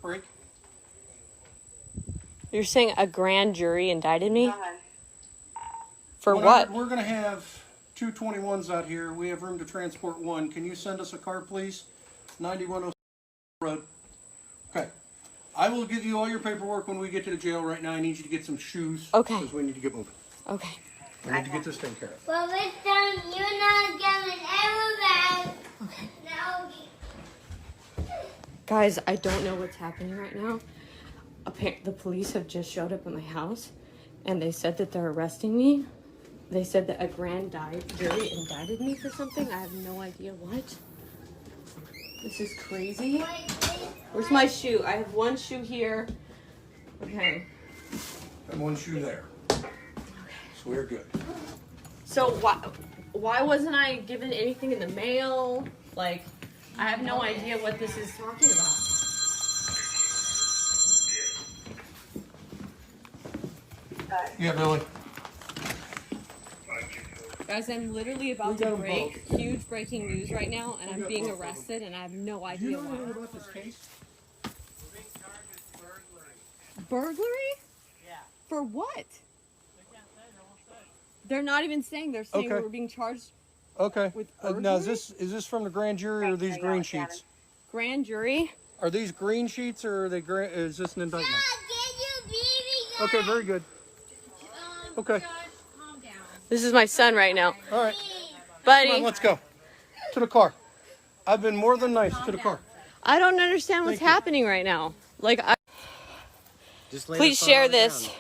Break. You're saying a grand jury indicted me? For what? We're going to have 221s out here. We have room to transport one. Can you send us a car, please? 9106 Road. Okay. I will give you all your paperwork when we get to the jail. Right now, I need you to get some shoes. Okay. Because we need to get moving. Okay. We need to get this taken care of. Well, this time you're not coming ever back. Okay. No. Guys, I don't know what's happening right now. The police have just showed up at my house, and they said that they're arresting me. They said that a grand jury indicted me for something. I have no idea what. This is crazy. Where's my shoe? I have one shoe here. Okay. And one shoe there. Okay. So we're good. So why wasn't I given anything in the mail? Like, I have no idea what this is talking about. Yeah, Millie. Guys, I'm literally about to break huge breaking news right now, and I'm being arrested, and I have no idea Do you know why. anything about this case? Burglary? Yeah. For what? They can't say, they won't say. They're not even saying. They're saying Okay. we're being charged Okay. with Now, burglary? is this from the grand jury or are these green sheets? Grand jury? Are these green sheets or are they is this an indictment? Get your baby Okay, very good. Okay. Calm down. This is my son right now. All right. Buddy, Come on, let's go. To the car. I've been more than nice. To the car. I don't understand what's Thank you. happening right now. Like, Just lay please the phone share on the this. ground.